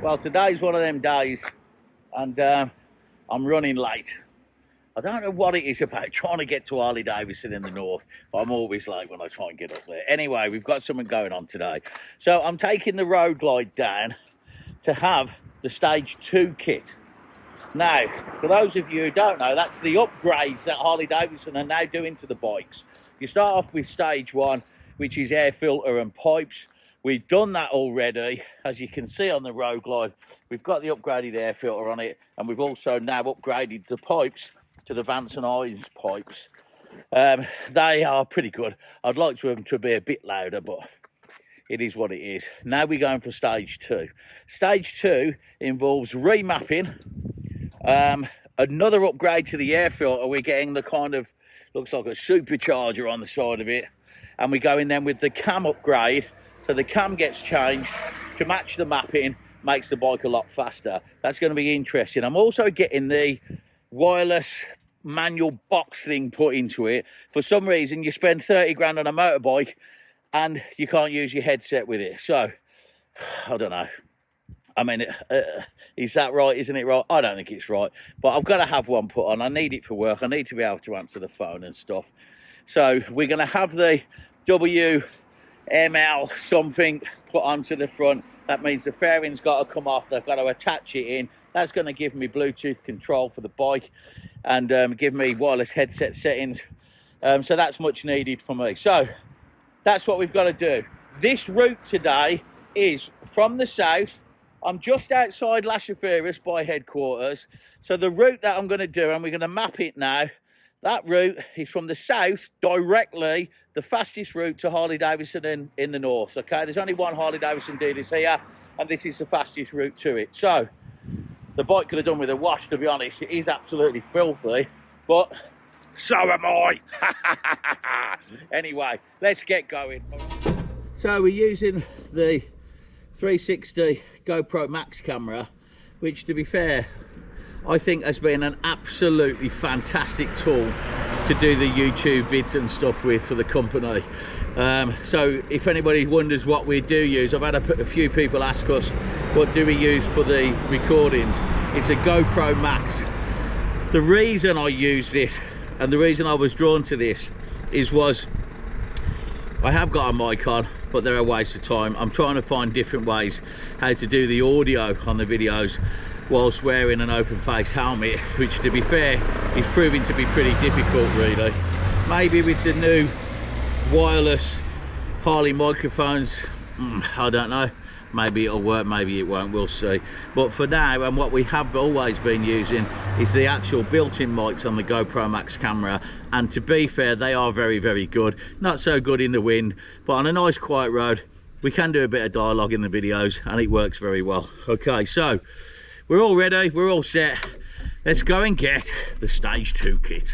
Well, today's one of them days, and I'm running late. I don't know what it is about trying to get to Harley Davidson in the north, but I'm always late when I try and get up there. Anyway, we've got something going on today. So I'm taking the Roadglide down to have the Stage 2 kit. Now, for those of you who don't know, that's the upgrades that Harley Davidson are now doing to the bikes. You start off with Stage 1, which is air filter and pipes. We've done that already. As you can see on the Roadglide, we've got the upgraded air filter on it, and we've also now upgraded the pipes to the Vance and Eyes pipes. They are pretty good. I'd like them to be a bit louder, but it is what it is. Now we're going for Stage 2. Stage 2 involves remapping, another upgrade to the air filter. We're getting the kind of, looks like a supercharger on the side of it, and we go in then with the cam upgrade. So the cam gets changed to match the mapping, makes the bike a lot faster. That's going to be interesting. I'm also getting the wireless manual box thing put into it. For some reason, you spend 30 grand on a motorbike and you can't use your headset with it. So, I don't know. I mean, is that right? Isn't it right? I don't think it's right. But I've got to have one put on. I need it for work. I need to be able to answer the phone and stuff. So, we're going to have the WML something put onto the front. That means the fairing's got to come off. They've got to attach it in. That's going to give me Bluetooth control for the bike and give me wireless headset settings. So that's much needed for me. So that's what we've got to do. This route today is from the south. I'm just outside La Chaferis by headquarters. So the route that I'm going to do, and we're going to map it now, that route is from the south directly, the fastest route to Harley Davidson in the north. Okay, there's only one Harley Davidson dealer here, and this is the fastest route to it. So the bike could have done with a wash, to be honest. It is absolutely filthy, but so am I. Anyway, let's get going. So we're using the 360 GoPro Max camera, which, to be fair, I think has been an absolutely fantastic tool to do the YouTube vids and stuff with for the company. So if anybody wonders what we do use, I've had a few people ask us, what do we use for the recordings? It's a GoPro Max. The reason I use this, and the reason I was drawn to this, was I have got a mic on, but they're a waste of time. I'm trying to find different ways how to do the audio on the videos whilst wearing an open face helmet, which, to be fair, is proving to be pretty difficult really. Maybe with the new wireless Harley microphones, I don't know, maybe it'll work, maybe it won't, we'll see. But for now, and what we have always been using, is the actual built-in mics on the GoPro Max camera, and to be fair, they are very, very good. Not so good in the wind, but on a nice quiet road we can do a bit of dialogue in the videos, and it works very well. Okay, so we're all ready, we're all set. Let's go and get the Stage 2 kit.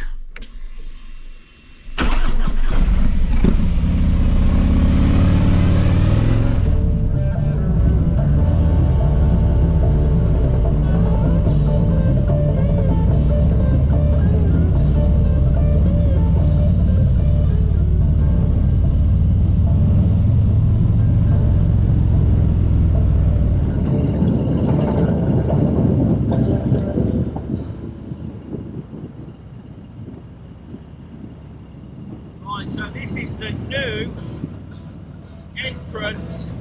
So this is the new entrance to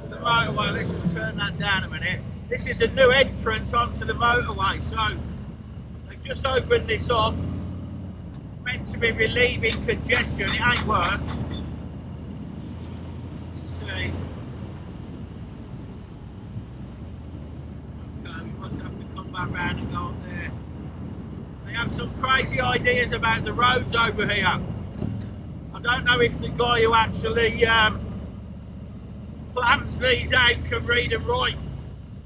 the motorway. Let's just turn that down a minute. This is the new entrance onto the motorway. So they've just opened this up, meant to be relieving congestion. It ain't worked. Let's see. Okay, we must have to come back round and go up there. They have some crazy ideas about the roads over here. I don't know if the guy who actually plans these out can read and write,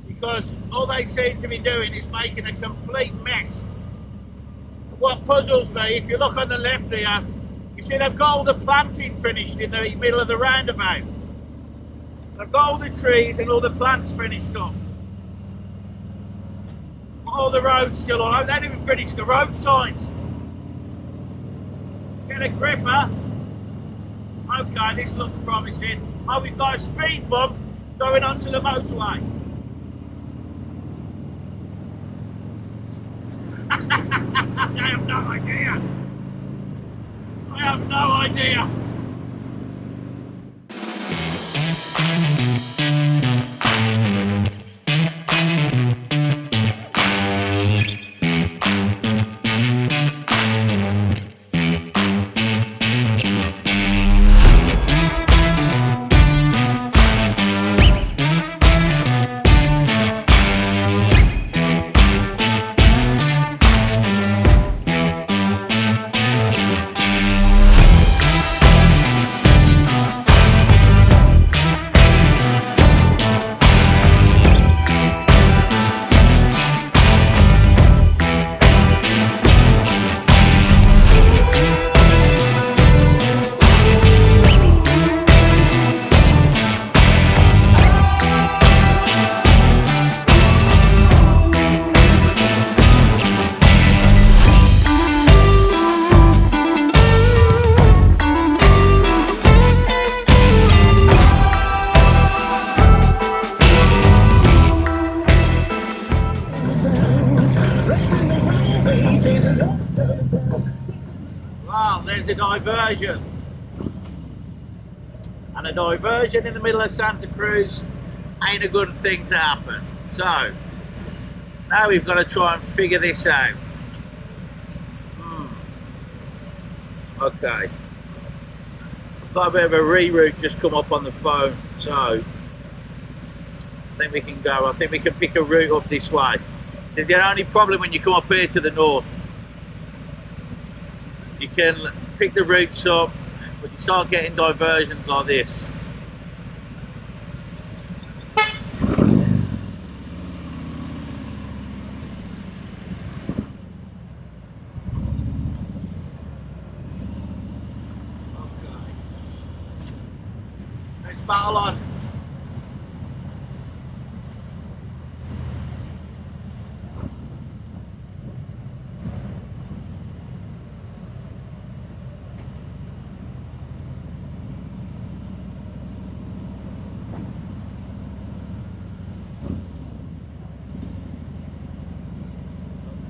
because all they seem to be doing is making a complete mess. What puzzles me, if you look on the left here, you see they've got all the planting finished in the middle of the roundabout. They've got all the trees and all the plants finished up. All the roads still on. They didn't even finish the road signs. Get a grip, huh? Okay, this looks promising. Oh, we've got a speed bump going onto the motorway. I have no idea. I have no idea. Wow, there's a diversion. And a diversion in the middle of Santa Cruz ain't a good thing to happen. So, now we've got to try and figure this out. Okay. I've got a bit of a reroute just come up on the phone, so I think we can go. I think we can pick a route up this way. So the only problem when you come up here to the north, you can pick the routes up, but you start getting diversions like this. Okay. Let's battle on.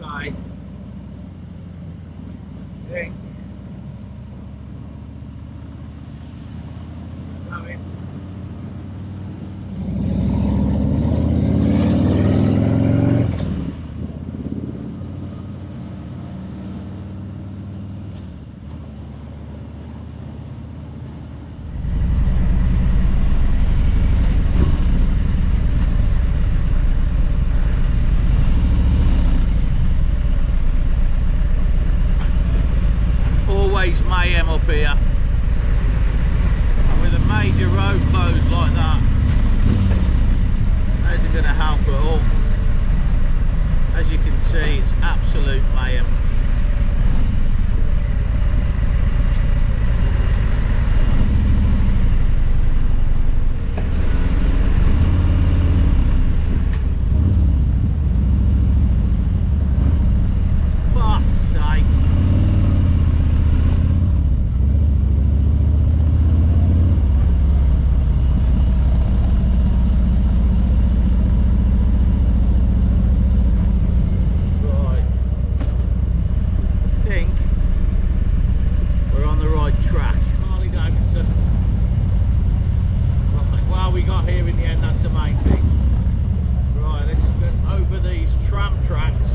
Okay. I think. Going. Mayhem up here, and with a major road closed like that, that isn't going to help at all. As you can see, it's absolute mayhem. Fuck's sake. Harley Davidson. Right, well, we got here in the end, that's the main thing. Right, let's get over these tram tracks.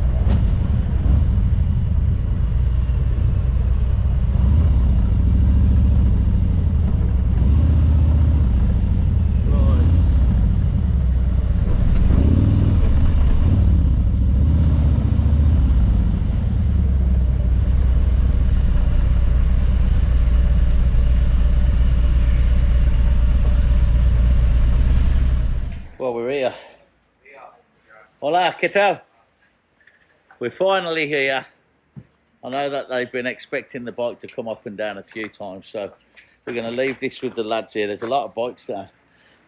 Well, we're here. Hola, ¿qué tal? We're finally here. I know that they've been expecting the bike to come up and down a few times, so we're going to leave this with the lads here. There's a lot of bikes down.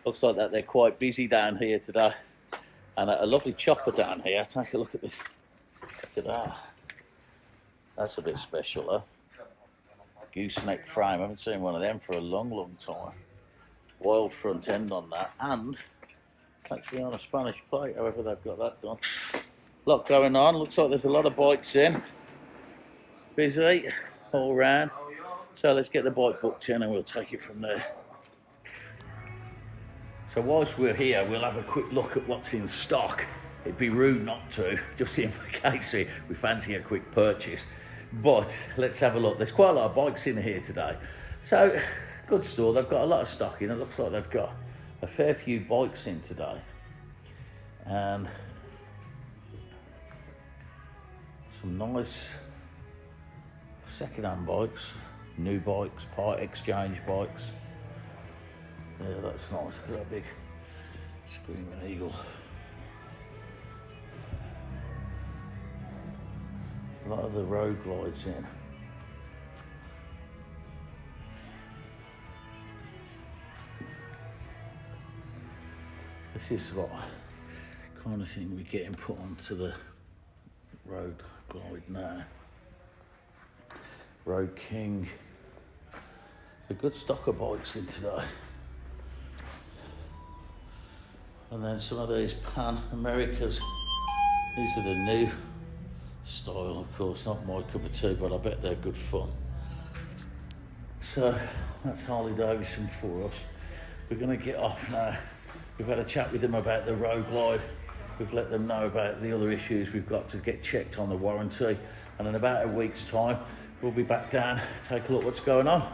Looks like that they're quite busy down here today. And a lovely chopper down here. Take a look at this. Look at that. That's a bit special, huh? Gooseneck frame. I haven't seen one of them for a long, long time. Wild front end on that. And actually on a Spanish plate, however they've got that done. A lot going on. Looks like there's a lot of bikes in. busy all round. So let's get the bike booked in and we'll take it from there. So whilst we're here, we'll have a quick look at what's in stock. It'd be rude not to, just in case we fancy a quick purchase. But let's have a look. There's quite a lot of bikes in here today. So, good store. They've got a lot of stock in. It looks like they've got a fair few bikes in today. And some nice second-hand bikes, new bikes, part exchange bikes. Yeah, that's nice. Look at that big Screaming Eagle. A lot of the Roadglides in. This is what kind of thing we're getting put onto the Roadglide now. Road King. A good stock of bikes in today. And then some of these Pan Americas. These are the new style, of course, not my cup of tea, but I bet they're good fun. So that's Harley Davidson for us. We're going to get off now. We've had a chat with them about the Roadglide. We've let them know about the other issues we've got to get checked on the warranty. And in about a week's time, we'll be back down, take a look what's going on.